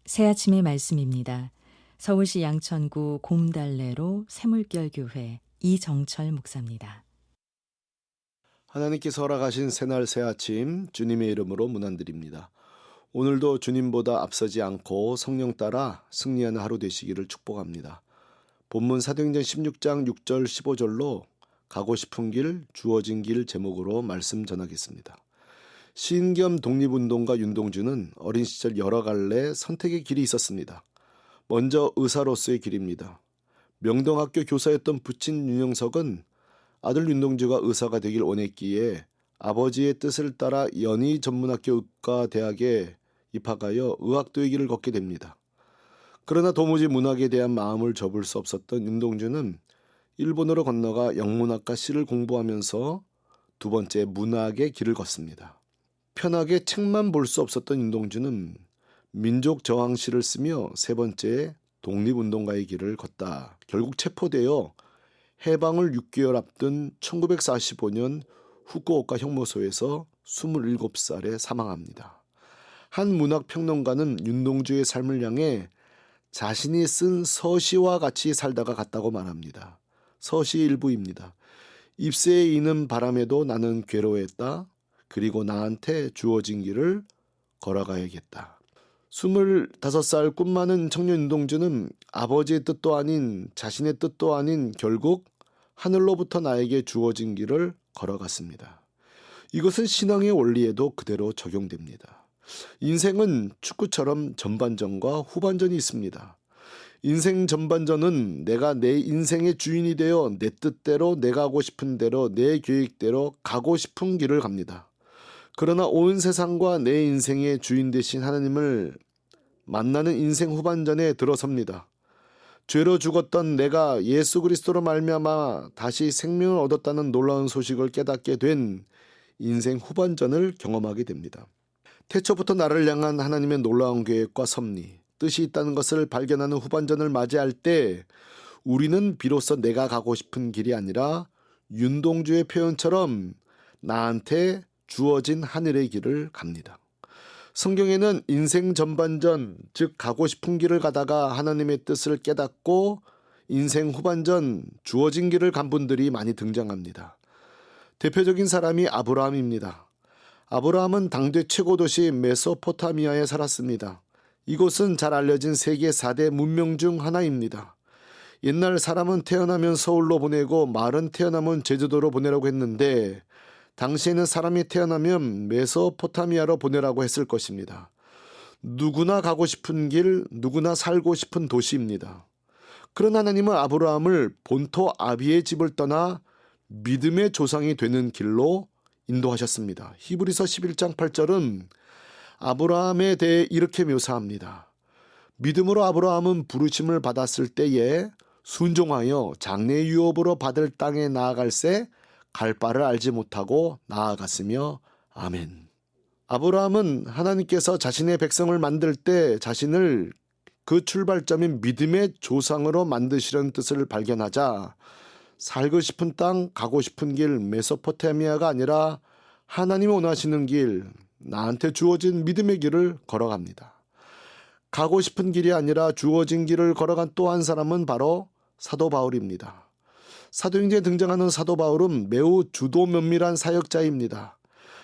새아침의 말씀입니다. 서울시 양천구 곰달래로 샘물결교회 이정철 목사입니다. 하나님께서 허락하신 새날 새아침 주님의 이름으로 문안드립니다. 오늘도 주님보다 앞서지 않고 성령 따라 승리하는 하루 되시기를 축복합니다. 본문 사도행전 16장 6절 15절로 가고 싶은 길 주어진 길 제목으로 말씀 전하겠습니다. 시인 겸 독립운동가 윤동주는 어린 시절 여러 갈래 선택의 길이 있었습니다. 먼저 의사로서의 길입니다. 명동학교 교사였던 부친 윤영석은 아들 윤동주가 의사가 되길 원했기에 아버지의 뜻을 따라 연희전문학교 의과대학에 입학하여 의학도의 길을 걷게 됩니다. 그러나 도무지 문학에 대한 마음을 접을 수 없었던 윤동주는 일본으로 건너가 영문학과 시를 공부하면서 두 번째 문학의 길을 걷습니다. 편하게 책만 볼 수 없었던 윤동주는 민족저항시를 쓰며 세 번째 독립운동가의 길을 걷다 결국 체포되어 해방을 6개월 앞둔 1945년 후쿠오카 형무소에서 27살에 사망합니다. 한 문학평론가는 윤동주의 삶을 향해 자신이 쓴 서시와 같이 살다가 갔다고 말합니다. 서시의 일부입니다. 잎새에 이는 바람에도 나는 괴로워했다. 그리고 나한테 주어진 길을 걸어가야겠다. 25살 꿈 많은 청년 윤동주는 아버지의 뜻도 아닌 자신의 뜻도 아닌 결국 하늘로부터 나에게 주어진 길을 걸어갔습니다. 이것은 신앙의 원리에도 그대로 적용됩니다. 인생은 축구처럼 전반전과 후반전이 있습니다. 인생 전반전은 내가 내 인생의 주인이 되어 내 뜻대로 내가 하고 싶은 대로 내 계획대로 가고 싶은 길을 갑니다. 그러나 온 세상과 내 인생의 주인 되신 하나님을 만나는 인생 후반전에 들어섭니다. 죄로 죽었던 내가 예수 그리스도로 말미암아 다시 생명을 얻었다는 놀라운 소식을 깨닫게 된 인생 후반전을 경험하게 됩니다. 태초부터 나를 향한 하나님의 놀라운 계획과 섭리, 뜻이 있다는 것을 발견하는 후반전을 맞이할 때 우리는 비로소 내가 가고 싶은 길이 아니라 윤동주의 표현처럼 나한테 주어진 하늘의 길을 갑니다. 성경에는 인생 전반전, 즉 가고 싶은 길을 가다가 하나님의 뜻을 깨닫고 인생 후반전, 주어진 길을 간 분들이 많이 등장합니다. 대표적인 사람이 아브라함입니다. 아브라함은 당대 최고 도시 메소포타미아에 살았습니다. 이곳은 잘 알려진 세계 4대 문명 중 하나입니다. 옛날 사람은 태어나면 서울로 보내고 말은 태어나면 제주도로 보내라고 했는데 당시에는 사람이 태어나면 메소포타미아로 보내라고 했을 것입니다. 누구나 가고 싶은 길, 누구나 살고 싶은 도시입니다. 그러나 하나님은 아브라함을 본토 아비의 집을 떠나 믿음의 조상이 되는 길로 인도하셨습니다. 히브리서 11장 8절은 아브라함에 대해 이렇게 묘사합니다. 믿음으로 아브라함은 부르심을 받았을 때에 순종하여 장래 유업으로 받을 땅에 나아갈새 갈 바를 알지 못하고 나아갔으며 아멘. 아브라함은 하나님께서 자신의 백성을 만들 때 자신을 그 출발점인 믿음의 조상으로 만드시려는 뜻을 발견하자 살고 싶은 땅, 가고 싶은 길 메소포타미아가 아니라 하나님이 원하시는 길, 나한테 주어진 믿음의 길을 걸어갑니다. 가고 싶은 길이 아니라 주어진 길을 걸어간 또 한 사람은 바로 사도 바울입니다. 사도행전에 등장하는 사도 바울은 매우 주도 면밀한 사역자입니다.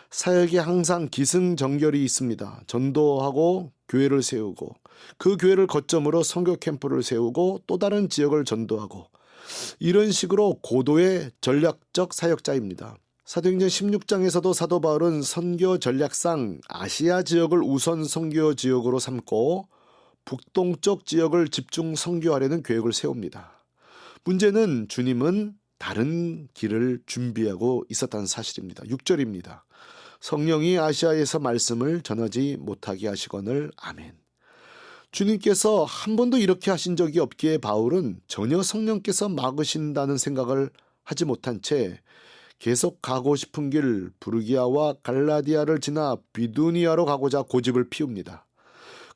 사역에 항상 기승전결이 있습니다. 전도하고 교회를 세우고 그 교회를 거점으로 선교 캠프를 세우고 또 다른 지역을 전도하고 이런 식으로 고도의 전략적 사역자입니다. 사도행전 16장에서도 사도 바울은 선교 전략상 아시아 지역을 우선 선교 지역으로 삼고 북동쪽 지역을 집중 선교하려는 계획을 세웁니다. 문제는 주님은 다른 길을 준비하고 있었다는 사실입니다. 6절입니다. 성령이 아시아에서 말씀을 전하지 못하게 하시거늘 아멘. 주님께서 한 번도 이렇게 하신 적이 없기에 바울은 전혀 성령께서 막으신다는 생각을 하지 못한 채 계속 가고 싶은 길 부르기아와 갈라디아를 지나 비두니아로 가고자 고집을 피웁니다.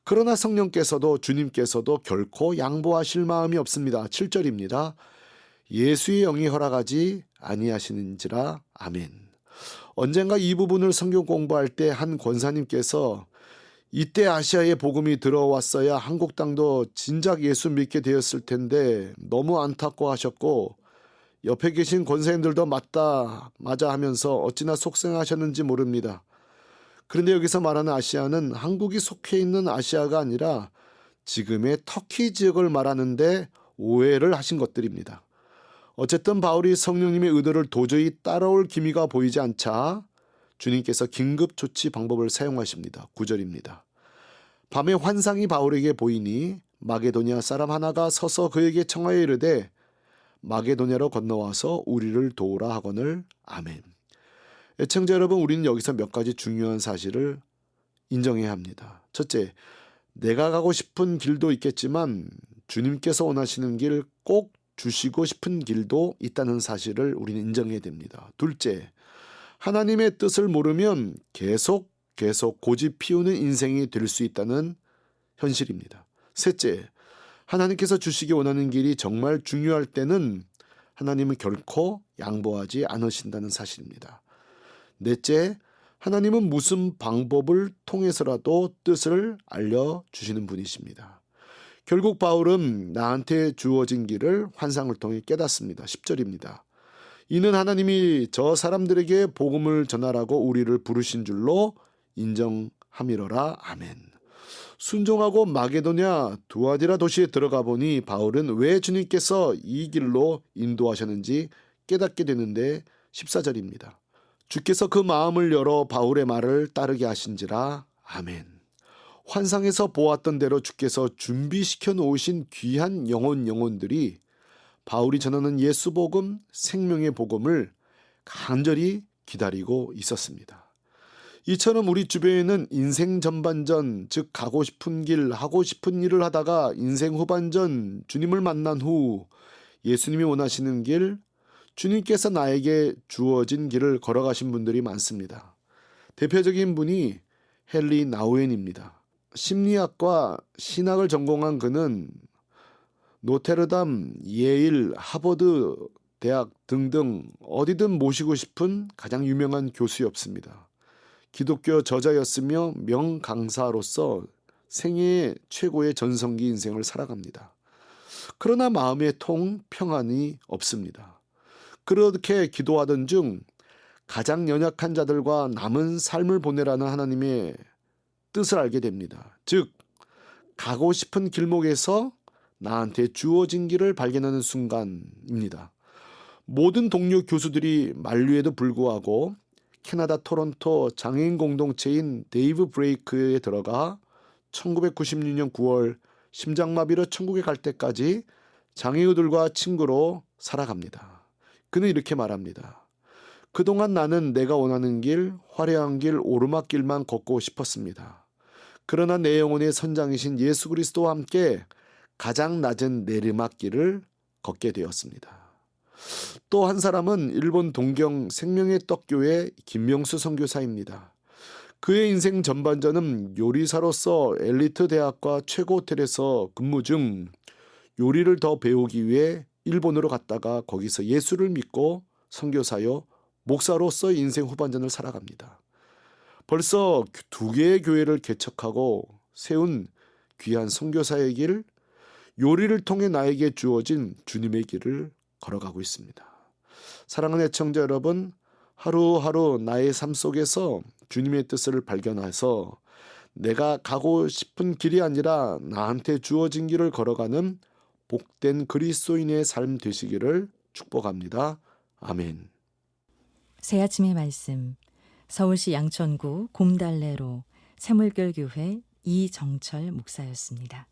그러나 성령께서도 주님께서도 결코 양보하실 마음이 없습니다. 7절입니다. 예수의 영이 허락하지 아니하시는지라 아멘. 언젠가 이 부분을 성경 공부할 때 한 권사님께서 이때 아시아에 복음이 들어왔어야 한국 땅도 진작 예수 믿게 되었을 텐데 너무 안타까워하셨고 옆에 계신 권사님들도 맞아 하면서 어찌나 속상하셨는지 모릅니다. 그런데 여기서 말하는 아시아는 한국이 속해 있는 아시아가 아니라 지금의 터키 지역을 말하는데 오해를 하신 것들입니다. 어쨌든 바울이 성령님의 의도를 도저히 따라올 기미가 보이지 않자 주님께서 긴급 조치 방법을 사용하십니다. 9절입니다. 밤에 환상이 바울에게 보이니 마게도냐 사람 하나가 서서 그에게 청하여 이르되 마게도냐로 건너와서 우리를 도우라 하거늘. 아멘. 애청자 여러분, 우리는 여기서 몇 가지 중요한 사실을 인정해야 합니다. 첫째, 내가 가고 싶은 길도 있겠지만 주님께서 원하시는 길, 꼭 주시고 싶은 길도 있다는 사실을 우리는 인정해야 됩니다. 둘째, 하나님의 뜻을 모르면 계속 고집 피우는 인생이 될 수 있다는 현실입니다. 셋째, 하나님께서 주시기 원하는 길이 정말 중요할 때는 하나님은 결코 양보하지 않으신다는 사실입니다. 넷째, 하나님은 무슨 방법을 통해서라도 뜻을 알려주시는 분이십니다. 결국 바울은 나한테 주어진 길을 환상을 통해 깨닫습니다. 10절입니다. 이는 하나님이 저 사람들에게 복음을 전하라고 우리를 부르신 줄로 인정함이로라. 아멘. 순종하고 마게도냐 두아디라 도시에 들어가 보니 바울은 왜 주님께서 이 길로 인도하셨는지 깨닫게 되는데 14절입니다. 주께서 그 마음을 열어 바울의 말을 따르게 하신지라. 아멘. 환상에서 보았던 대로 주께서 준비시켜 놓으신 귀한 영혼들이 바울이 전하는 예수 복음, 생명의 복음을 간절히 기다리고 있었습니다. 이처럼 우리 주변에는 인생 전반전, 즉 가고 싶은 길, 하고 싶은 일을 하다가 인생 후반전, 주님을 만난 후 예수님이 원하시는 길, 주님께서 나에게 주어진 길을 걸어가신 분들이 많습니다. 대표적인 분이 헨리 나우엔입니다. 심리학과 신학을 전공한 그는 노테르담, 예일, 하버드 대학 등등 어디든 모시고 싶은 가장 유명한 교수였습니다. 기독교 저자였으며 명강사로서 생애의 최고의 전성기 인생을 살아갑니다. 그러나 마음에 평안이 없습니다. 그렇게 기도하던 중 가장 연약한 자들과 남은 삶을 보내라는 하나님의 뜻을 알게 됩니다. 즉, 가고 싶은 길목에서 나한테 주어진 길을 발견하는 순간입니다. 모든 동료 교수들이 만류에도 불구하고 캐나다 토론토 장애인 공동체인 데이브 브레이크에 들어가 1996년 9월 심장마비로 천국에 갈 때까지 장애우들과 친구로 살아갑니다. 그는 이렇게 말합니다. 그동안 나는 내가 원하는 길, 화려한 길, 오르막길만 걷고 싶었습니다. 그러나 내 영혼의 선장이신 예수 그리스도와 함께 가장 낮은 내리막길을 걷게 되었습니다. 또 한 사람은 일본 동경 생명의 떡교회 김명수 선교사입니다. 그의 인생 전반전은 요리사로서 엘리트 대학과 최고 호텔에서 근무 중 요리를 더 배우기 위해 일본으로 갔다가 거기서 예수를 믿고 선교사요 목사로서 인생 후반전을 살아갑니다. 벌써 2개의 교회를 개척하고 세운 귀한 선교사의 길, 요리를 통해 나에게 주어진 주님의 길을 걸어가고 있습니다. 사랑하는 애청자 여러분, 하루하루 나의 삶 속에서 주님의 뜻을 발견해서 내가 가고 싶은 길이 아니라 나한테 주어진 길을 걸어가는 복된 그리스도인의 삶 되시기를 축복합니다. 아멘. 새 아침의 말씀, 서울시 양천구 곰달래로 새물결교회 이정철 목사였습니다.